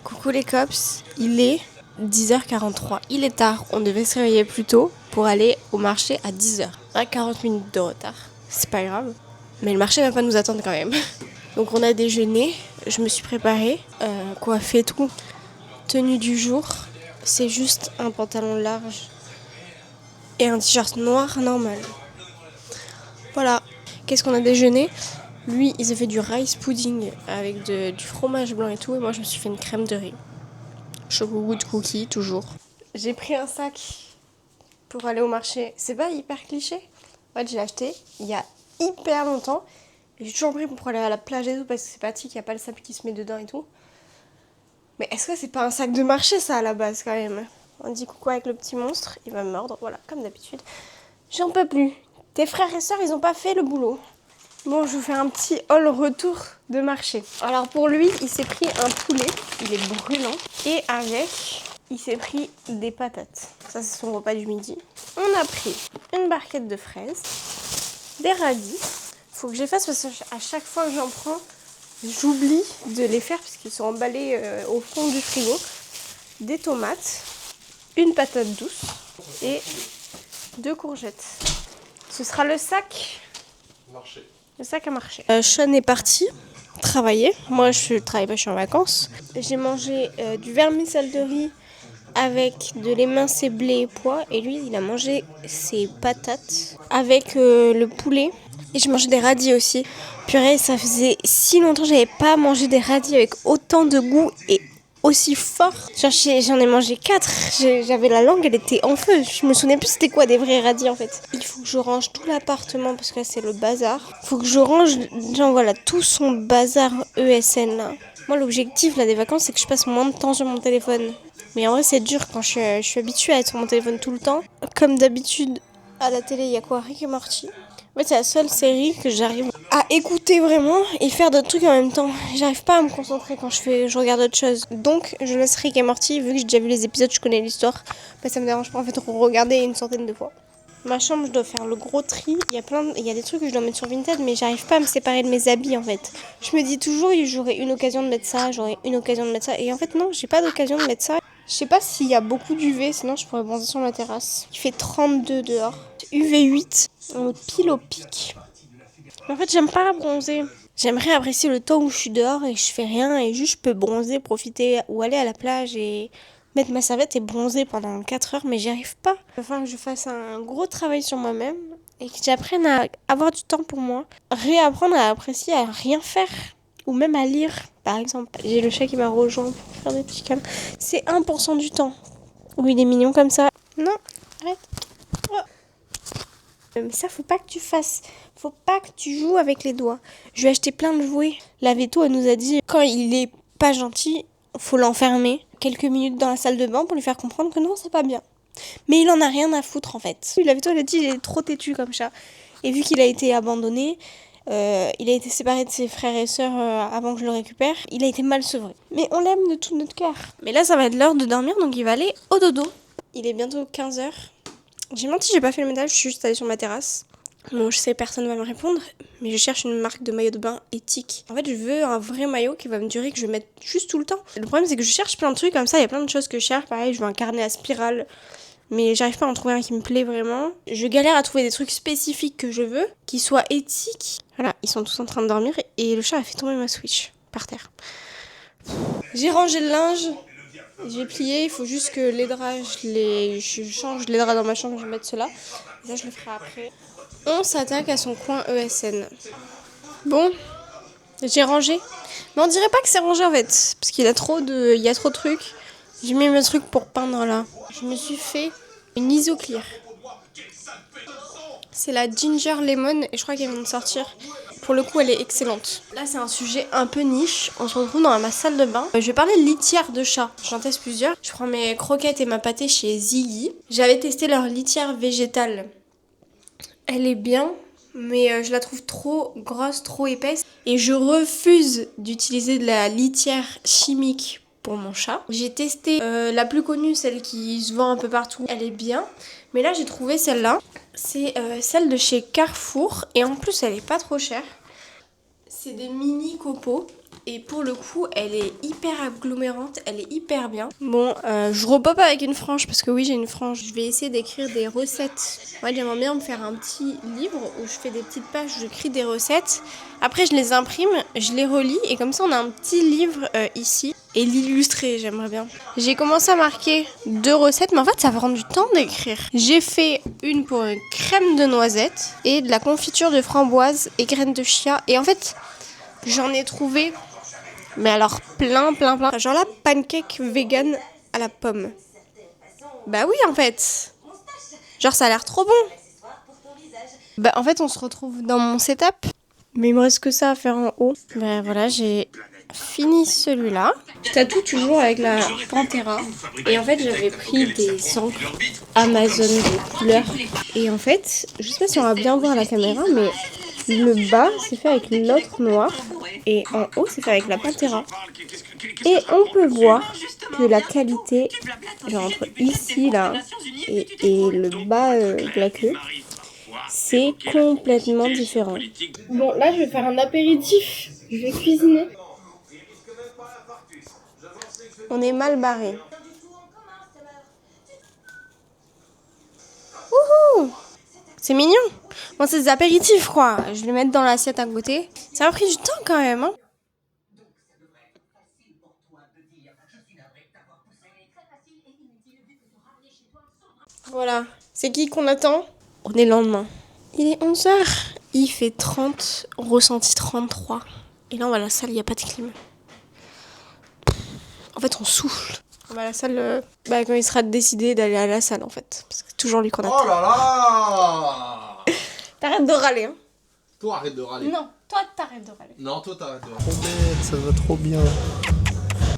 Coucou les cops, il est 10h43. Il est tard, on devait se réveiller plus tôt pour aller au marché à 10h. On a 40 minutes de retard, c'est pas grave. Mais le marché va pas nous attendre quand même. Donc on a déjeuné, je me suis préparée, coiffée et tout. Tenue du jour, c'est juste un pantalon large et un t-shirt noir normal. Voilà. Qu'est-ce qu'on a déjeuné ? Lui, il s'est fait du rice pudding avec du fromage blanc et tout. Et moi, je me suis fait une crème de riz. Chocolat cookie, toujours. J'ai pris un sac pour aller au marché. C'est pas hyper cliché. En fait, je l'ai acheté il y a hyper longtemps. Et j'ai toujours pris pour aller à la plage et tout parce que c'est pratique, il n'y a pas le sable qui se met dedans et tout. Mais est-ce que c'est pas un sac de marché, ça, à la base, quand même ? On dit coucou avec le petit monstre. Il va me mordre, voilà, comme d'habitude. J'en peux plus. Tes frères et sœurs, ils ont pas fait le boulot. Bon, je vous fais un petit haul retour de marché. Alors pour lui, il s'est pris un poulet, il est brûlant. Et avec, il s'est pris des patates. Ça, c'est son repas du midi. On a pris une barquette de fraises, des radis. Faut que j'efface parce qu'à chaque fois que j'en prends, j'oublie de les faire parce qu'ils sont emballés au fond du frigo. Des tomates, une patate douce et 2 courgettes. Ce sera le sac. Le sac à marché. Sean est parti travailler. Moi, je travaille pas, je suis en vacances. J'ai mangé du vermicelle de riz avec de l'émincé blé et pois. Et lui, il a mangé ses patates avec le poulet. Et j'ai mangé des radis aussi. Purée, ça faisait si longtemps que j'avais pas mangé des radis avec autant de goût et aussi fort. Genre, j'en ai mangé 4. J'avais la langue, elle était en feu. Je me souvenais plus c'était quoi des vrais radis en fait. Il faut que je range tout l'appartement parce que là c'est le bazar. Il faut que je range, genre voilà, tout son bazar ESN là. Moi l'objectif là des vacances c'est que je passe moins de temps sur mon téléphone. Mais en vrai c'est dur quand je suis habituée à être sur mon téléphone tout le temps. Comme d'habitude, à la télé il y a quoi ? Rick et Morty. En fait, c'est la seule série que j'arrive à écouter vraiment et faire d'autres trucs en même temps. J'arrive pas à me concentrer quand je regarde autre chose. Donc, je laisse Rick et Morty, vu que j'ai déjà vu les épisodes, je connais l'histoire. Mais ça me dérange pas en fait de regarder une centaine de fois. Ma chambre, je dois faire le gros tri. Il y a des trucs que je dois mettre sur Vinted, mais j'arrive pas à me séparer de mes habits en fait. Je me dis toujours, j'aurai une occasion de mettre ça, j'aurai une occasion de mettre ça. Et en fait, non, j'ai pas d'occasion de mettre ça. Je sais pas s'il y a beaucoup d'UV, sinon je pourrais bronzer sur la terrasse. Il fait 32 dehors. UV8, pile au pic. Mais en fait, j'aime pas bronzer. J'aimerais apprécier le temps où je suis dehors et je fais rien et juste je peux bronzer, profiter ou aller à la plage et mettre ma serviette et bronzer pendant 4 heures, mais j'y arrive pas. Il va falloir que je fasse un gros travail sur moi-même et que j'apprenne à avoir du temps pour moi. Réapprendre à apprécier, à rien faire. Ou même à lire, par exemple. J'ai le chat qui m'a rejoint pour faire des petits câlins. C'est 1% du temps où il est mignon comme ça. Non, arrête. Oh. Mais ça, faut pas que tu fasses. Faut pas que tu joues avec les doigts. Je lui ai acheté plein de jouets. La Veto, elle nous a dit, quand il est pas gentil, faut l'enfermer quelques minutes dans la salle de bain pour lui faire comprendre que non, c'est pas bien. Mais il en a rien à foutre, en fait. La Veto, elle a dit, il est trop têtu comme chat. Et vu qu'il a été abandonné, il a été séparé de ses frères et sœurs avant que je le récupère. Il a été mal sevré. Mais on l'aime de tout notre cœur. Mais là, ça va être l'heure de dormir, donc il va aller au dodo. Il est bientôt 15h. J'ai menti, j'ai pas fait le ménage, je suis juste allée sur ma terrasse. Bon, je sais, personne va me répondre, mais je cherche une marque de maillot de bain éthique. En fait, je veux un vrai maillot qui va me durer, que je vais mettre juste tout le temps. Le problème, c'est que je cherche plein de trucs comme ça, il y a plein de choses que je cherche. Pareil, je veux un carnet à spirale. Mais j'arrive pas à en trouver un qui me plaît vraiment. Je galère à trouver des trucs spécifiques que je veux, qui soient éthiques. Voilà, ils sont tous en train de dormir et le chat a fait tomber ma Switch par terre. J'ai rangé le linge, j'ai plié, il faut juste que les draps, je change les draps dans ma chambre, je vais mettre ceux-là. Et ça, je le ferai après. On s'attaque à son coin ESN. Bon, j'ai rangé. Mais on dirait pas que c'est rangé en fait, parce qu'il y a trop de trucs. J'ai mis mes trucs pour peindre là. Je me suis fait une isoclear. C'est la Ginger Lemon et je crois qu'elle vient de sortir. Pour le coup, elle est excellente. Là, c'est un sujet un peu niche. On se retrouve dans ma salle de bain. Je vais parler de litière de chat. J'en teste plusieurs. Je prends mes croquettes et ma pâtée chez Ziggy. J'avais testé leur litière végétale. Elle est bien, mais je la trouve trop grosse, trop épaisse. Et je refuse d'utiliser de la litière chimique pour mon chat. J'ai testé la plus connue, celle qui se vend un peu partout. Elle est bien, mais là j'ai trouvé celle-là. C'est celle de chez Carrefour et en plus elle est pas trop chère. C'est des mini copeaux Et pour le coup, elle est hyper agglomérante, elle est hyper bien. Bon, je repop avec une frange parce que oui, j'ai une frange. Je vais essayer d'écrire des recettes. Moi, j'aimerais bien me faire un petit livre où je fais des petites pages, j'écris des recettes. Après, je les imprime, je les relis et comme ça, on a un petit livre ici. Et l'illustrer, j'aimerais bien. J'ai commencé à marquer 2 recettes, mais en fait, ça va prendre du temps d'écrire. J'ai fait une pour une crème de noisettes et de la confiture de framboise et graines de chia. Et en fait, j'en ai trouvé... Mais alors plein. Genre la pancake vegan à la pomme. Bah oui en fait. Genre ça a l'air trop bon. Bah en fait on se retrouve dans mon setup. Mais il me reste que ça à faire en haut. Bah voilà j'ai fini celui-là. Je tatoue toujours avec la Pantera. Et en fait j'avais pris des encres Amazon de couleurs. Et en fait, je sais pas si on va bien voir à la caméra mais... Le bas, c'est fait avec l'autre noir et en haut, c'est fait avec la Pantera. Et on peut voir que la qualité, genre entre ici, là, et le bas de la queue, c'est complètement différent. Bon, là, je vais faire un apéritif. Je vais cuisiner. On est mal barré. Wouhou! C'est mignon. Bon, c'est des apéritifs, quoi. Je vais les mettre dans l'assiette à côté. Ça m'a pris du temps, quand même, hein. Voilà. C'est qui qu'on attend? On est le lendemain. Il est 11h. Il fait 30. Ressenti 33. Et là, on va à la salle, il n'y a pas de clim. En fait, on souffle. On va à la salle quand il sera décidé d'aller à la salle, en fait. Parce que c'est toujours lui qu'on attend. Oh là là! T'arrêtes de râler, hein. Toi, arrête de râler. Non, toi, t'arrêtes de râler. Non, toi, t'arrêtes de râler. Trop belle, ça va trop bien.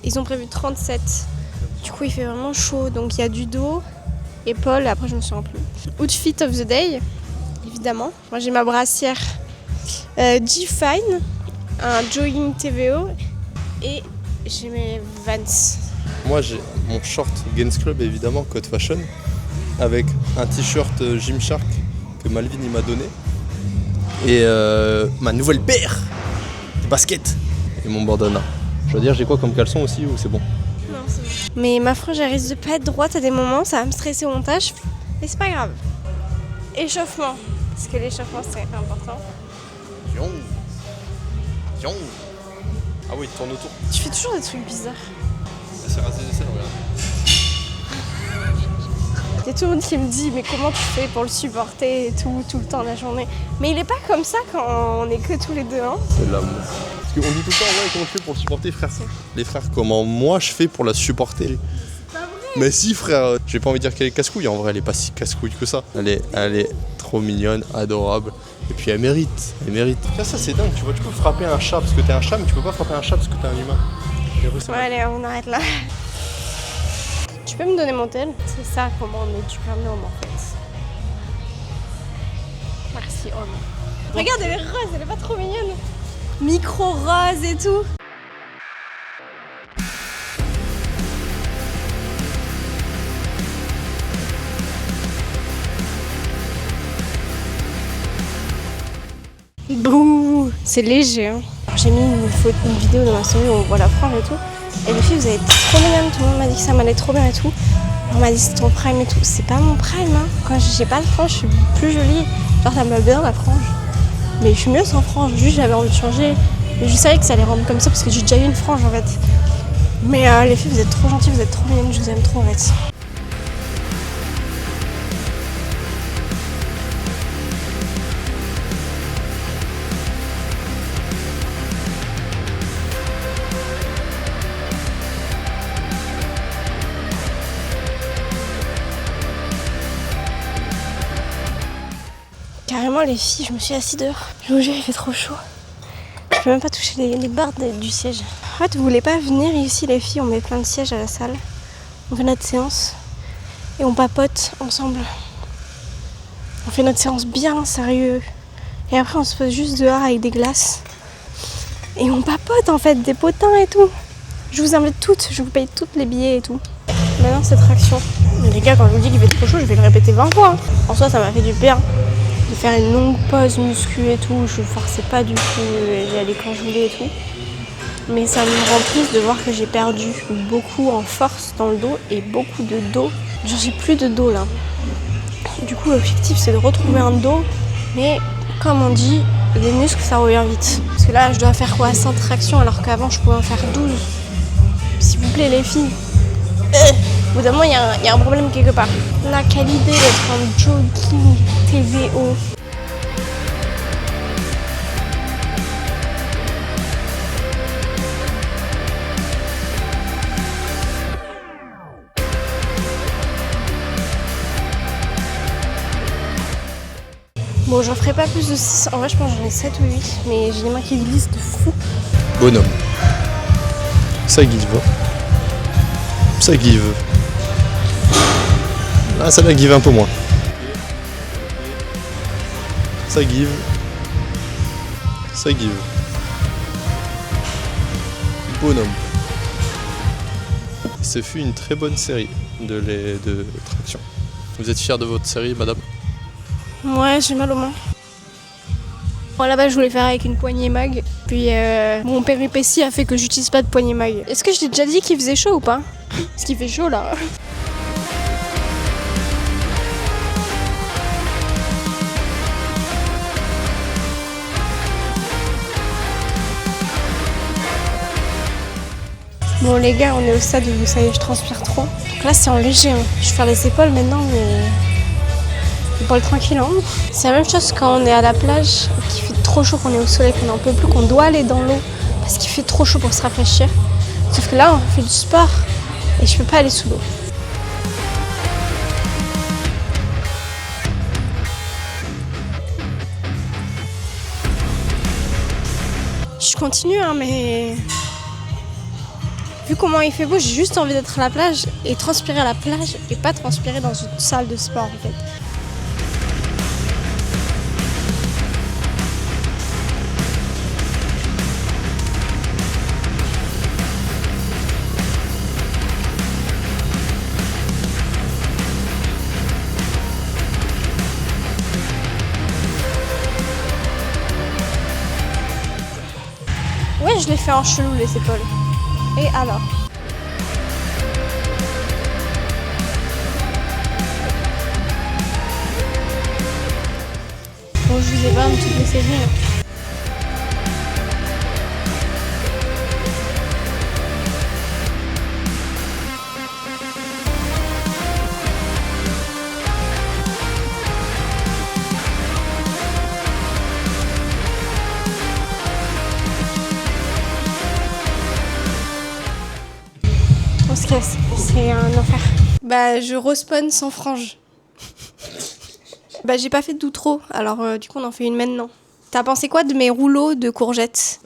Ils ont prévu 37. Du coup, il fait vraiment chaud. Donc, il y a du dos, épaules, et après, je me souviens plus. Outfit of the day, évidemment. Moi, j'ai ma brassière G-Fine, un jogging TVO, et j'ai mes Vans. Moi, j'ai mon short Gains Club, évidemment, Code Fashion, avec un t-shirt Gymshark que Malvin il m'a donné. Et ma nouvelle paire de baskets. Et mon bandana. Je veux dire, j'ai quoi comme caleçon aussi ou c'est bon? Non, c'est bon. Mais ma frange, elle risque de pas être droite à des moments, ça va me stresser au montage. Mais c'est pas grave. Échauffement. Parce que l'échauffement, c'est important. Yon. Yon. Ah oui, il tourne autour. Tu fais toujours des trucs bizarres. C'est rasé les selles, regarde. Il y a tout le monde qui me dit mais comment tu fais pour le supporter et tout le temps de la journée. Mais il est pas comme ça quand on est que tous les deux, hein. C'est de l'amour. Parce qu'on dit tout le temps, ouais, comment je fais pour le supporter, frère? Les frères, comment moi je fais pour la supporter? Pas vrai. Mais si, frère, j'ai pas envie de dire qu'elle est casse-couille, en vrai, elle est pas si casse-couille que ça. Elle est trop mignonne, adorable. Et puis elle mérite. Ça, c'est dingue, tu vois, tu peux frapper un chat parce que t'es un chat, mais tu peux pas frapper un chat parce que t'es un humain. Ouais, allez, on arrête là. Tu peux me donner mon tel? C'est ça comment on est du un homme en fait. Merci homme. Regarde, elle est rose, elle est pas trop mignonne. Micro rose et tout. Bouh, c'est léger, hein. J'ai mis une vidéo dans ma story où on voit la frange et tout. Et les filles, vous avez trop mignonne, tout le monde m'a dit que ça m'allait trop bien et tout. On m'a dit c'est ton prime et tout. C'est pas mon prime, hein. Quand j'ai pas de frange, je suis plus jolie. Genre ça me va bien la frange. Mais je suis mieux sans frange, juste j'avais envie de changer. Et je savais que ça allait rendre comme ça parce que j'ai déjà eu une frange en fait. Mais les filles, vous êtes trop gentilles, vous êtes trop mignonnes, je vous aime trop en fait. Carrément les filles, je me suis assise dehors. Je vous jure, il fait trop chaud. Je peux même pas toucher les barres du siège. En fait, vous voulez pas venir ici les filles, on met plein de sièges à la salle. On fait notre séance et on papote ensemble. On fait notre séance bien sérieux. Et après on se pose juste dehors avec des glaces. Et on papote en fait, des potins et tout. Je vous invite toutes, je vous paye toutes les billets et tout. Maintenant cette traction. Mais les gars, quand je vous dis qu'il fait trop chaud, je vais le répéter 20 fois. Hein. En soi, ça m'a fait du bien de faire une longue pause muscu et tout. Je forçais pas du tout, j'y allais quand je voulais et tout. Mais ça me rend triste de voir que j'ai perdu beaucoup en force dans le dos et beaucoup de dos. Genre j'ai plus de dos là. Du coup l'objectif c'est de retrouver un dos, mais comme on dit, les muscles ça revient vite. Parce que là je dois faire quoi, 100 tractions alors qu'avant je pouvais en faire 12. S'il vous plaît les filles. Au bout d'un moment il y a un problème quelque part. Là quelle idée d'être en jogging TVO. Bon, j'en ferai pas plus de 6. En vrai, je pense que j'en ai 7 ou 8. Mais j'ai les mains qui glissent de fou. Bonhomme. Ça give. Ça give. Ah, ça la give un peu moins. Ça give. Ça give. Bonhomme. Ce fut une très bonne série de traction. Vous êtes fiers de votre série, madame? Ouais, j'ai mal aux mains. Bon, là-bas, je voulais faire avec une poignée mag. Puis mon péripétie a fait que j'utilise pas de poignée mag. Est-ce que je t'ai déjà dit qu'il faisait chaud ou pas? Parce qu'il fait chaud là. Bon les gars, on est au stade où vous savez, je transpire trop. Donc là c'est en léger. Hein. Je vais faire les épaules maintenant, mais épaules tranquille. Hein. C'est la même chose quand on est à la plage, qu'il fait trop chaud, qu'on est au soleil, qu'on n'en peut plus, qu'on doit aller dans l'eau parce qu'il fait trop chaud pour se rafraîchir. Sauf que là on fait du sport et je peux pas aller sous l'eau. Je continue hein, mais vu comment il fait beau, j'ai juste envie d'être à la plage et transpirer à la plage et pas transpirer dans une salle de sport en fait. Ouais, je l'ai fait en chelou les épaules. Et alors? Bon, je vous ai pas un petit peu essayé. On se casse, c'est un enfer. Bah, je respawn sans frange. Bah, j'ai pas fait d'outro, alors du coup, on en fait une maintenant. T'as pensé quoi de mes rouleaux de courgettes?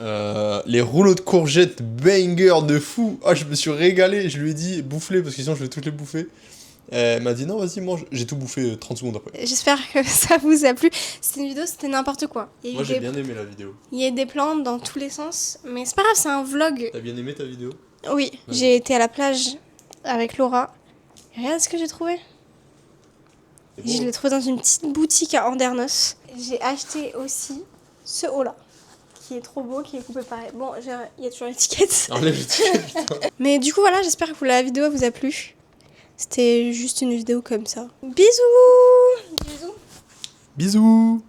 Les rouleaux de courgettes banger de fou. Ah, je me suis régalé. Je lui ai dit bouffe-les parce que sinon je vais toutes les bouffer. Elle m'a dit non, vas-y, mange. J'ai tout bouffé 30 secondes après. J'espère que ça vous a plu. C'était une vidéo, c'était n'importe quoi. Moi, j'ai bien aimé la vidéo. Il y a des plantes dans tous les sens, mais c'est pas grave, c'est un vlog. T'as bien aimé ta vidéo? Oui, ouais. J'ai été à la plage avec Laura. Regarde ce que j'ai trouvé. Bon. Je l'ai trouvé dans une petite boutique à Andernos. J'ai acheté aussi ce haut-là, qui est trop beau, qui est coupé pareil. Bon, il y a toujours l'étiquette. Enlève l'étiquette. Mais du coup, voilà, j'espère que la vidéo vous a plu. C'était juste une vidéo comme ça. Bisous! Bisous! Bisous!